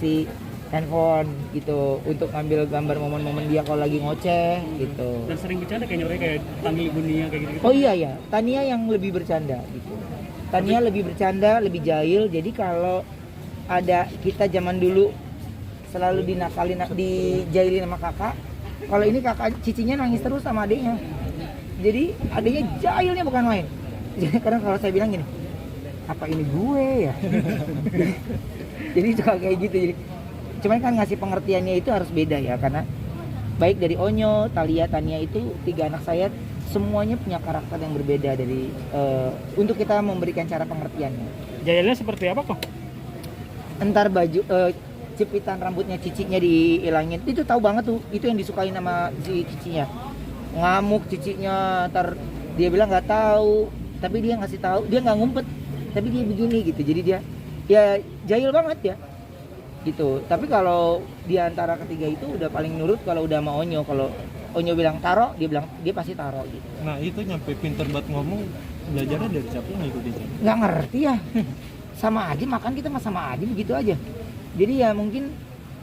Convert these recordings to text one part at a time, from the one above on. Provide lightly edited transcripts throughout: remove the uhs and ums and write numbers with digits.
kasih handphone gitu untuk ngambil gambar momen-momen dia kalau lagi ngoceh gitu. Dan sering bercanda kayaknya orangnya kayak Tani Bunia kayak gitu. Oh iya ya, Tania yang lebih bercanda gitu. Tania lebih bercanda, lebih jahil. Jadi kalau ada kita zaman dulu selalu dinakalin, dijailin sama kakak. Kalau ini kakak cicinya nangis terus sama adiknya. Jadi adiknya jahilnya bukan main. Jadi kadang kalau saya bilang gini, apa ini gue ya? Jadi suka kayak gitu. Jadi cuman kan ngasih pengertiannya itu harus beda ya, karena baik dari Onyo, Thalia, Tania itu 3 anak saya semuanya punya karakter yang berbeda dari untuk kita memberikan cara pengertiannya. Jahilnya seperti apa kok? Entar baju jepitan rambutnya cicinya dihilangin, itu tahu banget tuh, itu yang disukain sama si cicinya. Ngamuk cicinya, ntar dia bilang nggak tahu, tapi dia ngasih tahu, dia nggak ngumpet, tapi dia begini gitu. Jadi dia ya jahil banget ya gitu. Tapi kalau di antara ketiga itu udah paling nurut kalau udah sama Onyo. Kalau Onyo bilang taro, dia bilang dia pasti taro gitu. Nah itu nyampe pinter banget ngomong, belajarnya dari siapa yang ngikutin siapa? Nggak ngerti ya. Sama aja makan kita mah sama aja begitu aja. Jadi ya mungkin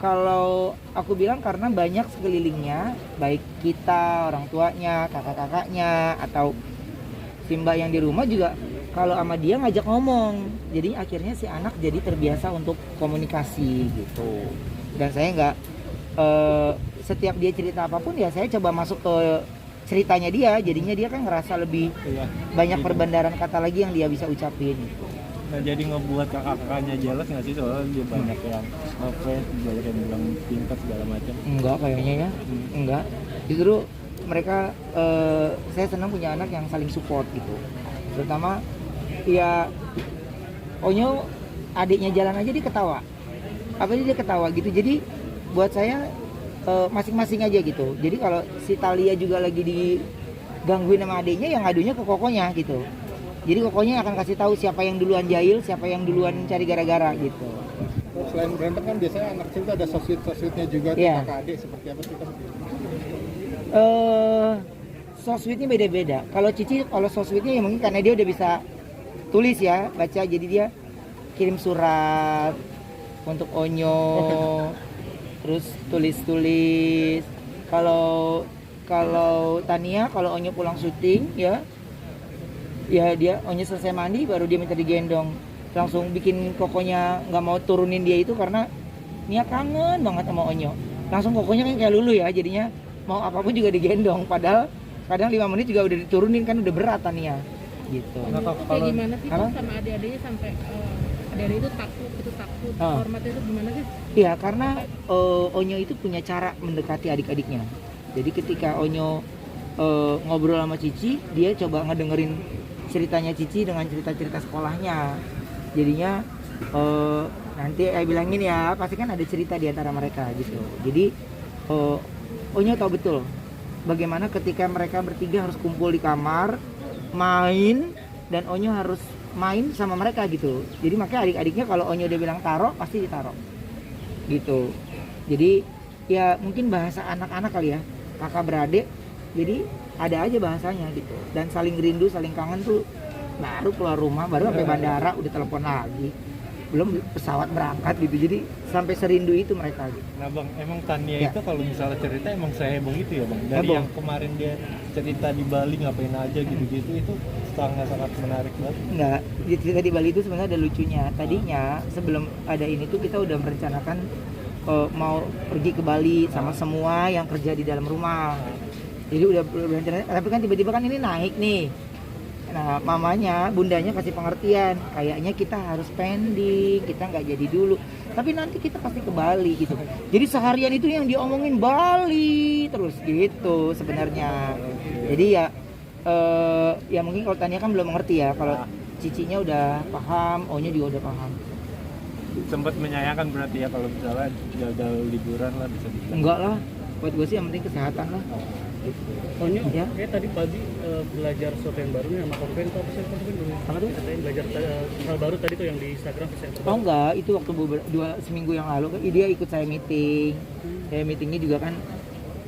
kalau aku bilang karena banyak sekelilingnya, baik kita, orang tuanya, kakak-kakaknya, atau Simba yang di rumah juga kalau sama dia ngajak ngomong, jadi akhirnya si anak jadi terbiasa untuk komunikasi gitu. Dan saya nggak setiap dia cerita apapun ya saya coba masuk ke ceritanya dia, jadinya dia kan ngerasa lebih banyak perbendaharaan kata lagi yang dia bisa ucapin gitu. Nah jadi ngebuat kakak-kakaknya jelas nggak sih, soalnya dia banyak yang ngefans, banyak yang bilang pintar segala macam. Enggak kayaknya ya, enggak. Justru mereka saya senang punya anak yang saling support gitu. Terutama ya Onyo adiknya jalan aja dia ketawa. Apa dia ketawa gitu. Jadi buat saya masing-masing aja gitu. Jadi kalau si Thalia juga lagi digangguin sama adiknya, yang ngadunya ke kokonya gitu. Jadi kokonya akan kasih tahu siapa yang duluan jahil, siapa yang duluan cari gara-gara gitu. Selain berantem kan biasanya anak kecil tuh ada sosmed-sosmednya juga tuh, kakak adik seperti apa sih kan? Sosmednya beda-beda. Kalau Cici, kalau sosmednya ya mungkin karena dia udah bisa tulis ya, baca, jadi dia kirim surat untuk Onyo, terus tulis-tulis. Kalau Tania, kalau Onyo pulang syuting ya dia Onyo selesai mandi baru dia minta digendong, langsung bikin kokonya nggak mau turunin dia itu karena Nia kangen banget sama Onyo. Langsung kokonya kan kayak lulu ya, jadinya mau apapun juga digendong, padahal kadang 5 menit juga udah diturunin kan udah berat Nia gitu. Nah, kayak gimana sih kok sama adik-adiknya sampai adik-adik itu takut hormatnya itu gimana sih? Iya, karena Onyo itu punya cara mendekati adik-adiknya. Jadi ketika Onyo ngobrol sama Cici, dia coba ngedengerin ceritanya Cici dengan cerita-cerita sekolahnya. Jadinya nanti bilangin ya, pasti kan ada cerita di antara mereka gitu. Jadi Onyo tahu betul bagaimana ketika mereka bertiga harus kumpul di kamar main, dan Onyo harus main sama mereka gitu. Jadi makanya adik-adiknya kalau Onyo udah bilang taro, pasti ditaro gitu. Jadi ya mungkin bahasa anak-anak kali ya, kakak beradik, jadi ada aja bahasanya gitu. Dan saling rindu, saling kangen tuh baru keluar rumah, baru sampai bandara udah telepon lagi, belum pesawat berangkat gitu. Jadi sampai serindu itu mereka gitu. Nah bang, emang Tania itu kalau misalnya cerita emang seheboh itu ya bang? Dari Heboh. yang kemarin dia cerita di Bali ngapain aja gitu-gitu, itu sangat menarik banget. Enggak, cerita di Bali itu sebenarnya ada lucunya. Tadinya sebelum ada ini tuh kita udah merencanakan mau pergi ke Bali sama semua yang kerja di dalam rumah. Jadi udah berencana, tapi kan tiba-tiba kan ini naik nih. Nah mamanya, bundanya kasih pengertian, kayaknya kita harus pending, kita nggak jadi dulu. Tapi nanti kita pasti ke Bali gitu. Jadi seharian itu yang diomongin Bali terus gitu sebenarnya. Jadi ya mungkin kalau Tania kan belum mengerti ya. Kalau Cicinya udah paham, Onyo juga udah paham. Sempat menyayangkan berarti ya kalau misalnya jauh-jauh liburan lah bisa dibilang. Enggak lah, buat gue sih yang penting kesehatan lah. Onyo, Ya. kayak tadi pagi belajar sesuatu yang baru nih sama Konven, apa sih Konven? Apa tuh? Katanya belajar hal baru tadi tuh yang di Instagram presenter. Oh enggak, itu waktu seminggu yang lalu dia ikut saya meeting. Saya meetingnya juga kan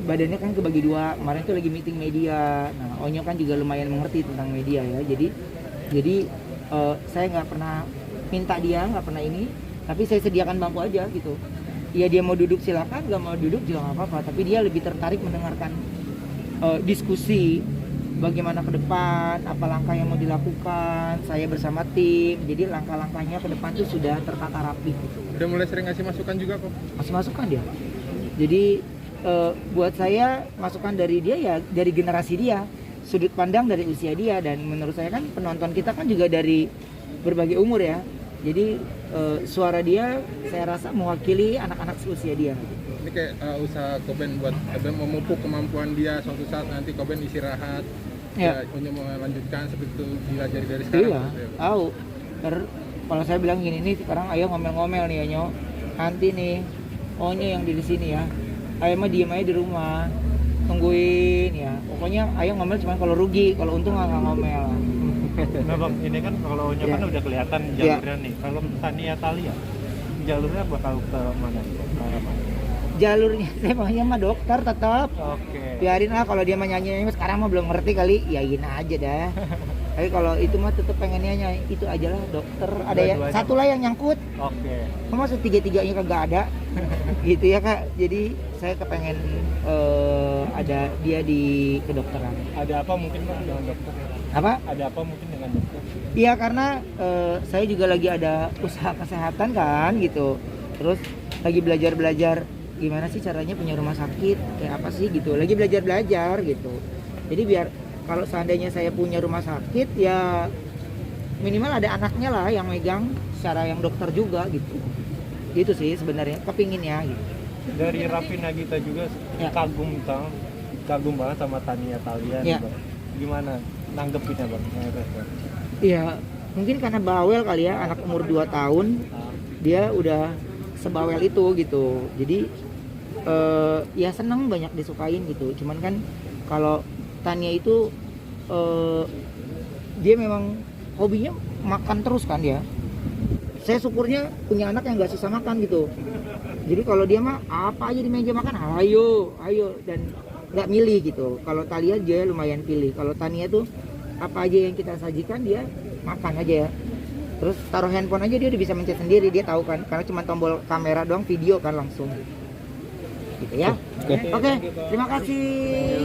badannya kan kebagi dua. Kemarin tuh lagi meeting media. Nah, Onyo kan juga lumayan mengerti tentang media ya. Jadi saya nggak pernah minta dia, nggak pernah ini, tapi saya sediakan bangku aja gitu. ya dia mau duduk silakan, nggak mau duduk juga nggak apa-apa, tapi dia lebih tertarik mendengarkan diskusi bagaimana ke depan, apa langkah yang mau dilakukan, saya bersama tim. Jadi langkah-langkahnya ke depan tuh sudah tertata rapi gitu. Udah mulai sering ngasih masukan juga kok. Masih masukan dia. Jadi buat saya masukan dari dia ya dari generasi dia, sudut pandang dari usia dia, dan menurut saya kan penonton kita kan juga dari berbagai umur ya. Jadi suara dia saya rasa mewakili anak-anak seusia dia. Ini kayak usaha Koben buat memupuk kemampuan dia, suatu saat nanti Koben istirahat. Ya. Ya, Onyo mau melanjutkan seperti itu dilajari dari sekarang. Iya, tahu. Kalau saya bilang gini nih, sekarang ayo ngomel-ngomel nih Onyo. Nanti nih Onyo yang di sini ya. Ayo mah diem aja di rumah. Tungguin ya. Pokoknya ayo ngomel cuma kalau rugi, kalau untung nggak ngomel. Nah bang, ini kan kalau Onyo kan udah kelihatan jalurnya nih. Kalau Tania Thalia, jalurnya bakal ke mana? Jalurnya saya maunya mah dokter tetap. Oke. Biarin lah, kalau dia mah nyanyi sekarang mah belum ngerti kali, yain aja dah. Tapi kalau itu mah tetap pengennya nyanyi itu aja lah dokter. Ada ya Dua-duanya. satu lah yang nyangkut. Oke. Maksud tiga-tiganya kagak ada. Gitu ya Kak. Jadi saya kepengen ada dia di kedokteran. Ada apa mungkin bang dengan dokter? Apa? Ada apa mungkin dengan dokter? Iya karena saya juga lagi ada usaha kesehatan kan gitu. Terus lagi belajar gimana sih caranya punya rumah sakit kayak apa sih gitu. Lagi belajar gitu. Jadi biar kalau seandainya saya punya rumah sakit ya minimal ada anaknya lah yang megang secara yang dokter juga gitu. Gitu sih sebenarnya kepinginnya gitu. Dari Raffi Nagita juga Ya. kagum banget sama Tania Thalia Ya. nih, bang. Gimana nanggepinnya bang? Iya, mungkin karena bawel kali ya, anak umur 2 tahun dia udah sebawel itu gitu. Jadi ya seneng banyak disukain gitu. Cuman kan kalau Tania itu dia memang hobinya makan terus kan dia. Saya syukurnya punya anak yang gak susah makan gitu. Jadi kalau dia mah apa aja di meja makan, ayo dan nggak milih gitu. Kalau Thalia dia lumayan pilih. Kalau Tania tuh apa aja yang kita sajikan dia makan aja ya. Terus taruh handphone aja dia udah bisa mencet sendiri, dia tahu kan, karena cuma tombol kamera doang, video kan langsung. Gitu ya. Oke, terima kasih.